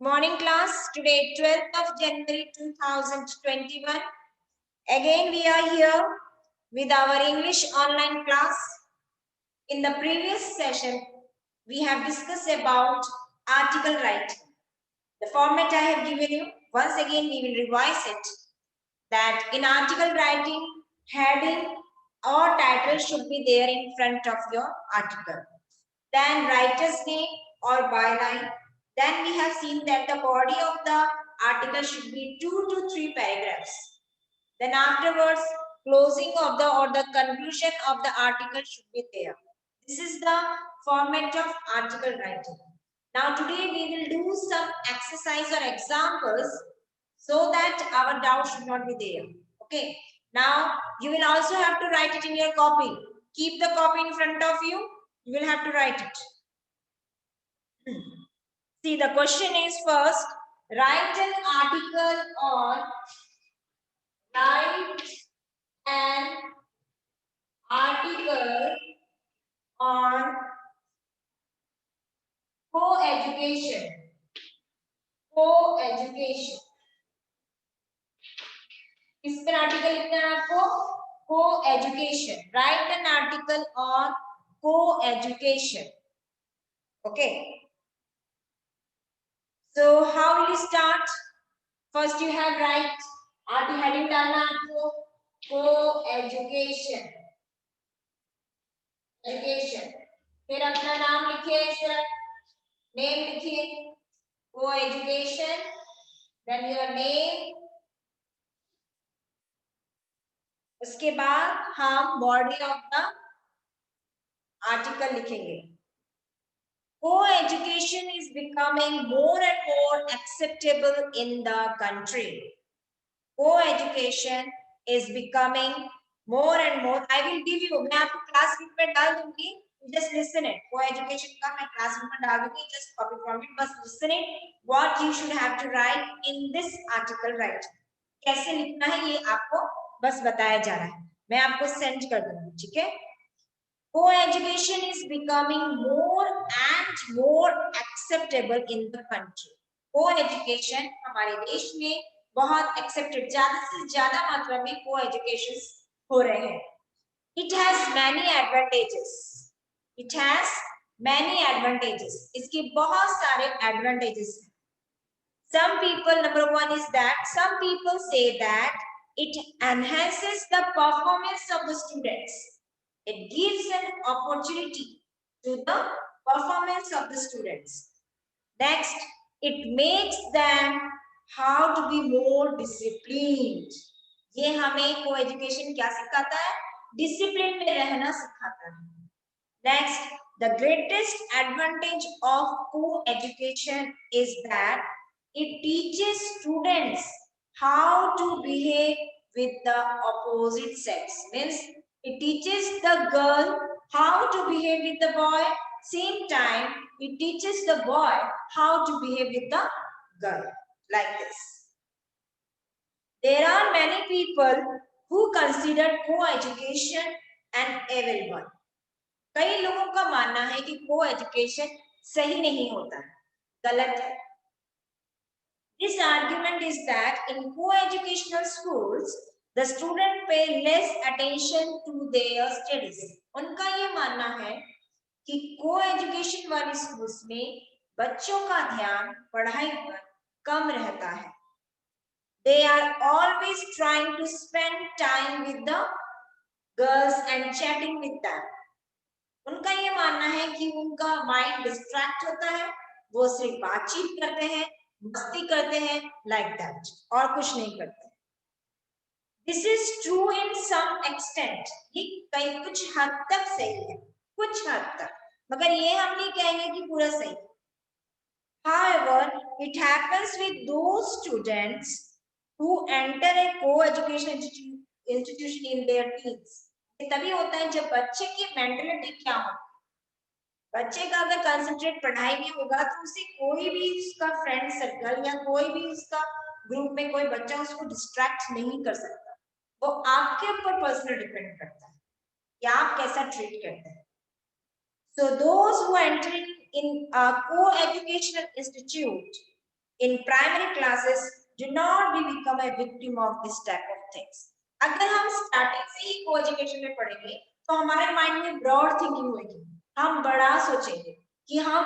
Morning class, today 12th of January 2021. Again we are here with our English online class. In the previous session, we have discussed about article writing. The format I have given you, once again we will revise it. That in article writing, heading or title should be there in front of your article. Then writer's name or byline. Then we have seen that the body of the article should be 2 to 3 paragraphs. Then afterwards, closing of the or the conclusion of the article should be there. This is the format of article writing. Now today we will do some exercise or examples so that our doubt should not be there. Okay. Now you will also have to write it in your copy. Keep the copy in front of you. You will have to write it. See, the question is first, write an article on write an article on co-education. Co-education. किस पर article लिखना है आपको? Co-education. Write an article on co-education. Okay. So how will you start? First you have write. आगे heading डालना आपको co-education. Education. फिर अपना नाम लिखिए, इस तरह नेम लिखिए co-education. Then your name. उसके बाद हम body of the article लिखेंगे. Co-education is becoming more and more acceptable in the country. Co-education is becoming more and more. I will give you. मैं आपको class group में डाल दूँगी. Just listen it. Co-education का मैं class group में डाल दूँगी. Just copy from it. बस listen it. What you should have to write in this article writing. कैसे लिखना है ये आपको बस बताया जा रहा है. मैं आपको send कर दूँगी. ठीक है? Co-education is becoming more and more acceptable in the country. Co-education हमारे देश में बहुत accepted, ज़्यादा से ज़्यादा मात्रा में co-education हो रहे हैं. It has many advantages. It has many advantages. इसके बहुत सारे advantages हैं. Some people, number one is that some people say that it enhances the performance of the students. It gives an opportunity to the performance of the students. Next, it makes them how to be more disciplined. ये हमें co-education क्या सिखाता है? Discipline में रहना सिखाता है. Next, the greatest advantage of co-education is that it teaches students how to behave with the opposite sex. Means it teaches the girl how to behave with the boy. Same time, it teaches the boy how to behave with the girl. Like this. There are many people who consider co-education an evil one. कई लोगों का मानना है कि co-education सही नहीं होता है, गलत है. This argument is that in co-educational schools, the student pay less attention to their studies. उनका ये मानना है कि co-education वाले schools में बच्चों का ध्यान पढ़ाई पर कम रहता है. They are always trying to spend time with the girls and chatting with them. उनका ये मानना है कि उनका माइंड डिस्ट्रैक्ट होता है, वो सिर्फ बातचीत करते हैं, मस्ती करते हैं, like that, और कुछ नहीं करते. This is true in some extent. ये कई कुछ हद तक सही है, कुछ हद तक, मगर ये हम नहीं कहेंगे कि पूरा सही. However, it happens with those students who enter a co-education institution in their teens. तभी होता है जब बच्चे की मेंटलिटी क्या हो. बच्चे का अगर कंसंट्रेट पढ़ाई में होगा तो उसे कोई भी उसका फ्रेंड सर्कल या कोई भी उसका ग्रुप में कोई बच्चा उसको डिस्ट्रैक्ट नहीं कर सकता. वो आपके ऊपर पर्सनल डिपेंड करता है कि आप कैसा ट्रीट करते हैं. So those who enter in a co-educational institute in primary classes, do not be become a victim of this type of things. अगर हम स्टार्टिंग से ही को एजुकेशन में पढ़ेंगे तो हमारे माइंड में ब्रॉड थिंकिंग होगी, हम बड़ा सोचेंगे कि हम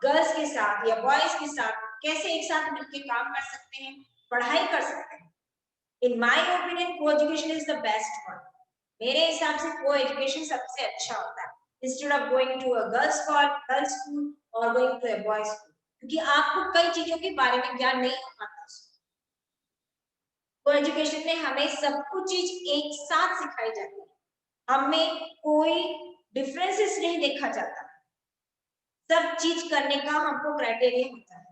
गर्ल्स के साथ या बॉयज के साथ कैसे एक साथ मिलकर काम कर सकते हैं, पढ़ाई कर सकते हैं. In my opinion co education is the best one. मेरे हिसाब से को एजुकेशन सबसे अच्छा होता है instead of going to a girls school और going to a boys school, क्योंकि आपको कई चीजों के बारे में ज्ञान नहीं होता. को एजुकेशन में हमें सब कुछ चीज एक साथ सिखाई जाती है, हमें कोई डिफरेंसेस नहीं देखा जाता, सब चीज करने का हमको क्राइटेरिया होता है.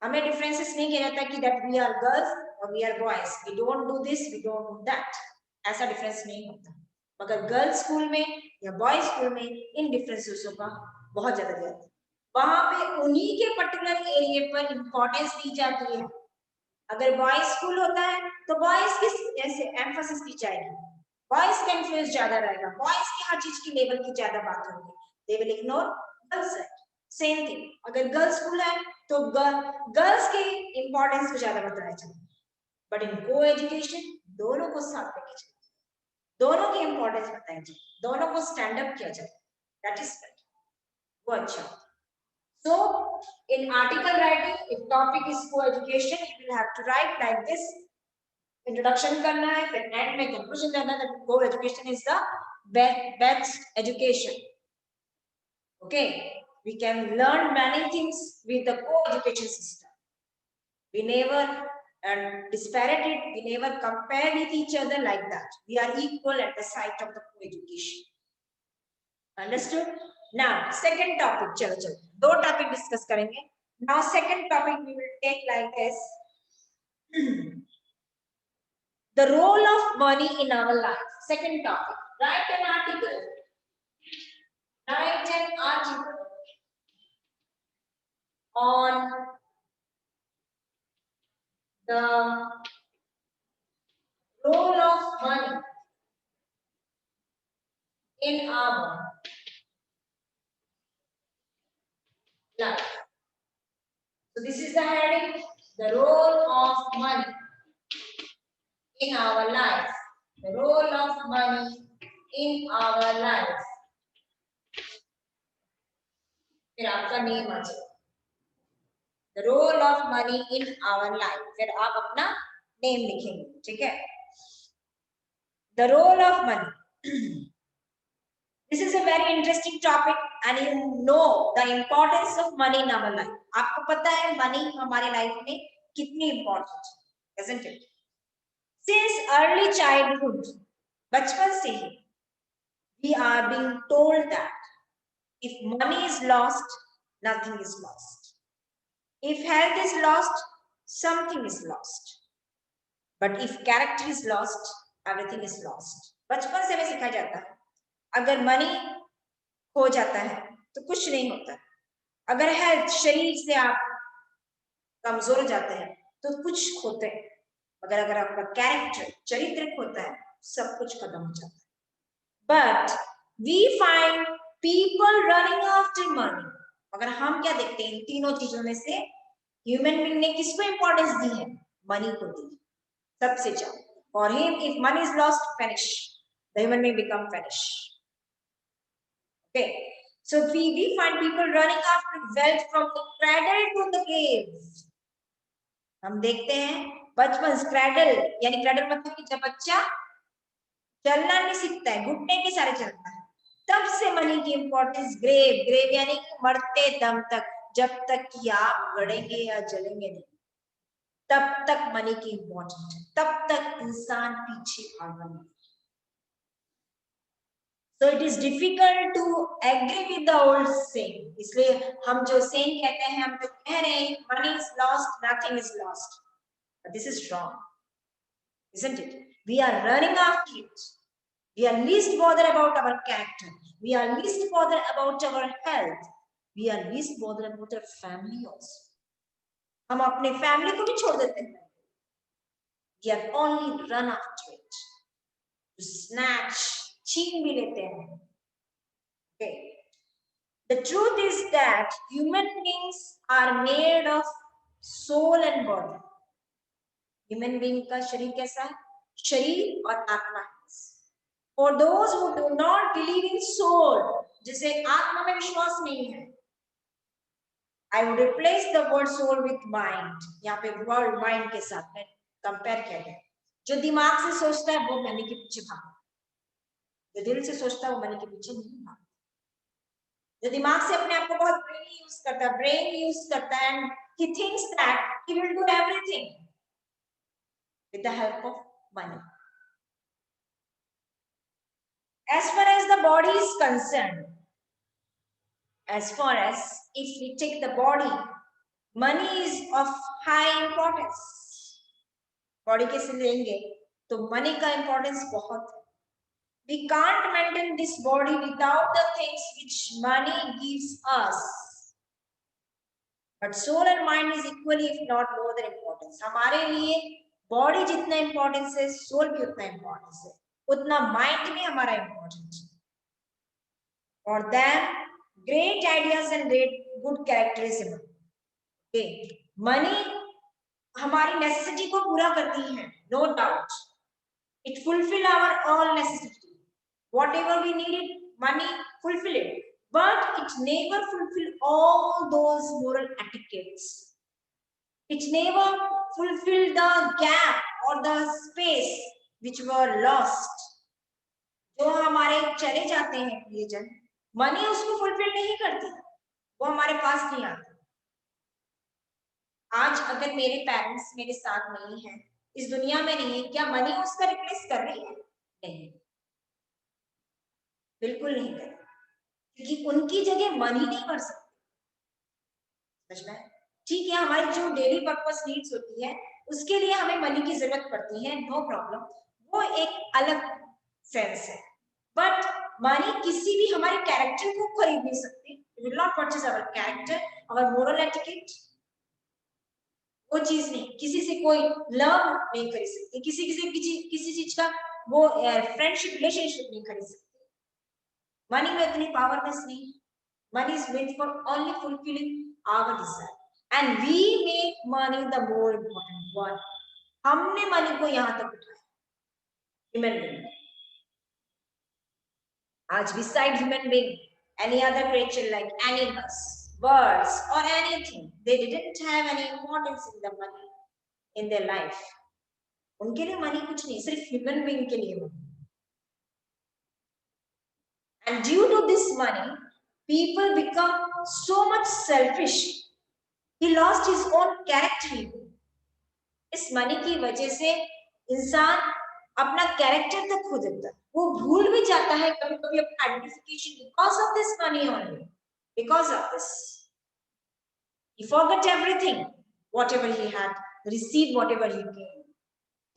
हमें डिफरेंसेस नहीं किया जाता कि दैट वी आर गर्ल्स और we are boys, we don't do this, we don't do that, ऐसा डिफरेंस नहीं होता. मगर गर्ल्स स्कूल में या बॉयज स्कूल में इन डिफरेंसेसों का बहुत ज्यादा ध्यान है. वहां पे उन्हीं के पर्टिकुलर एरिया पर इंपॉर्टेंस दी जाती है. अगर बॉयज स्कूल होता है तो बॉयज की जैसे एम्फोसिस दी जाएगी, बॉयज का इन्फ्लुएंस ज्यादा रहेगा, बॉयज की हर चीज की लेवल की ज्यादा बात होगी, they will ignore girls side. Same thing अगर गर्ल्स स्कूल है तो गर्ल्स के इंपॉर्टेंस को ज्यादा बताया जाए. बट इन को एजुकेशन दोनों को साथ लेके चलना, दोनों की इंपॉर्टेंस बताई जाए, दोनों को स्टैंड अप किया जाए, दैट इज वो अच्छा. So, in article writing, if topic is co-education, you will have to write like this. Introduction करना है, फिर end में conclusion देना है that co-education is the best education. Okay, we can learn many things with the co-education system. We never disparate it, we never compare with each other like that. We are equal at the sight of the co-education. Understood? Now, second topic, चलो चलो दो topic discuss करेंगे. Now, second topic we will take like this. The role of money in our life. Second topic. Write an article. Write an article on the role of money in our life. So this is the heading, the role of money in our life. The role of money in our life. फिर आपका name आ जाए. The role of money in our life. फिर आप अपना name लिखेंगे, ठीक है? The role of money. This is a very interesting topic, and you know the importance of money in our life. आपको पता है money हमारे लाइफ में कितनी important है, isn't it? Since early childhood, बचपन से ही, we are being told that if money is lost, nothing is lost. If health is lost, something is lost. But if character is lost, everything is lost. बचपन से हमें सिखाया जाता है अगर money खो जाता है तो कुछ नहीं होता. अगर हेल्थ, शरीर से आप कमजोर हो जाते हैं तो कुछ खोते हैं. मगर अगर आपका कैरेक्टर, चरित्र खोता है, सब कुछ खत्म हो जाता है. But we find people running after money. मगर हम क्या देखते हैं इन तीनों चीजों में से ह्यूमन बीइंग ने किसको इंपॉर्टेंस दी है? मनी को दी सबसे ज्यादा. For him, if money is lost, finish. The human being become finish. Okay. So we find people running after wealth from the cradle to the grave. हम देखते हैं बचपन क्रैडल, यानी क्रैडल मतलब कि जब बच्चा चलना नहीं सीखता है, घुटने के सारे चलता है, तब से मनी की इंपॉर्टेंस. ग्रेव, ग्रेव यानी कि मरते दम तक, जब तक कि आप गड़ेंगे या जलेंगे नहीं, तब तक मनी की इंपॉर्टेंट है, तब तक इंसान पीछे भागना नहीं. So it is difficult to agree with the old saying. इसलिए हम जो saying कहते हैं, हम तो कह रहे हैं money is lost, nothing is lost. But this is wrong, isn't it? We are running after it. We are least bothered about our character. We are least bothered about our health. We are least bothered about our family also. हम अपने family को भी छोड़ देते हैं. We are only run after it. To snatch, छीन भी लेते हैं. Okay. The truth is that human beings are made of soul and body. Human being का शरीर कैसा है? शरीर और आत्मा। For those who do not believe in soul, जिसे आत्मा में विश्वास नहीं है, I would replace the word soul with mind. यहाँ पे word mind के साथ में कंपेयर किया गया। जो दिमाग से सोचता है वो मनी के पीछे भागता, जो दिल से सोचता है वो मनी के पीछे नहीं भागता। जो दिमाग से अपने आप को बहुत ब्रेन यूज करता है, and he thinks that he will do everything with the help of money. As far as the body is concerned, as far as if we take the body, money is of high importance. Body कैसे लेंगे तो money का importance बहुत है। We can't maintain this body without the things which money gives us. But soul and mind is equally, if not more than importance. हमारे लिए body जितना importance है, सोल भी उतना इंपॉर्टेंस है, उतना माइंड भी हमारा इंपॉर्टेंट है। For them, great ideas and great good characterism. Okay, money हमारी नेसेसिटी को पूरा करती है, no doubt. It fulfill our all necessity. Whatever we needed, money fulfill it. But it never fulfill all those moral etiquettes. It never fulfill the gap or the space which were lost. जो हमारे चले जाते हैं प्रियजन, money उसको fulfil नहीं करती, वो हमारे पास नहीं आती। आज अगर मेरे पेरेंट्स मेरे साथ नहीं है, इस दुनिया में नहीं है, क्या मनी उसका रिप्लेस कर रही है? नहीं, बिल्कुल नहीं कर रही, क्योंकि उनकी जगह मनी नहीं कर सकती। समझ में? ठीक है, हमारी जो डेली पर्पस नीड्स होती है उसके लिए हमें मनी की जरूरत पड़ती है, नो प्रॉब्लम, वो एक अलग सेंस है। बट मनी किसी भी हमारे कैरेक्टर को खरीद नहीं सकती। It will not purchase our character, our moral etiquette. वो चीज नहीं, किसी से कोई लव नहीं खरीद सकती, किसी चीज का वो फ्रेंडशिप रिलेशनशिप नहीं खरीद सकती। मनी में इतनी पावरनेस नहीं। Money is meant for only fulfilling our desire and we make money the more important one. हमने मनी को यहां तक उठाया। ह्यूमन बीइंग आज beside human being, any other creature like animals, birds or anything, they didn't have any importance in the money in their life. उनके लिए money कुछ नहीं, सिर्फ ह्यूमन बीइंग के लिए money. And due to this money, people become so much selfish. He lost his own character. इस money की वजह से इंसान अपना कैरेक्टर तक खो देता है, वो भूल भी जाता है कभी कभी अपना identification, because of this money only, because of this he forgot everything, whatever he had received, whatever he gained.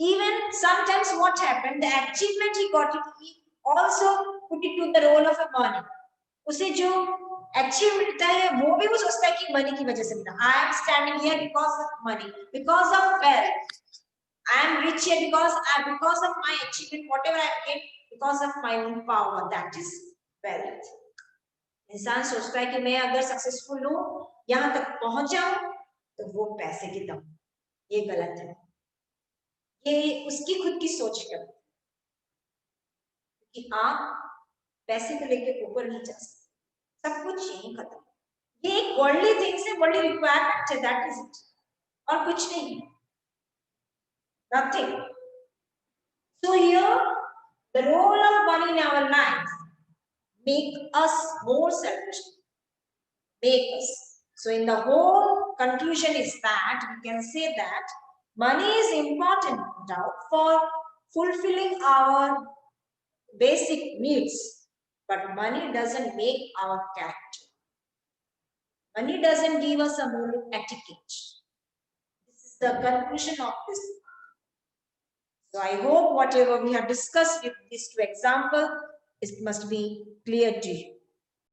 Even sometimes what happened, the achievement he got it, he also put it to the role of a money. उसे जो achieve मिलता है वो भी वो सोचता है कि मनी की वजह से मिला। I am standing here because of money, because of wealth. I am rich here because of my achievement, whatever I have gained, because of my own power. That is wealth. इंसान सोचता है कि मैं अगर सक्सेसफुल हूँ, यहाँ तक पहुंच जाऊं, तो वो पैसे की दम। ये गलत है, ये उसकी खुद की सोच है कि आप पैसे को लेके ऊपर नहीं जा सकते, सब कुछ यही खत्म। ये एक वर्ल्डली थिंग्स है, वर्ल्डली रिक्वायरमेंट है, दैट इज इट, और कुछ नहीं, nothing. So here, the role of money in our lives make us more selfish. Make us. So in the whole conclusion is that we can say that money is important now for fulfilling our basic needs, but money doesn't make our character. Money doesn't give us a moral etiquette. This is the conclusion of this. So I hope whatever we have discussed with these two examples, it must be clear to you.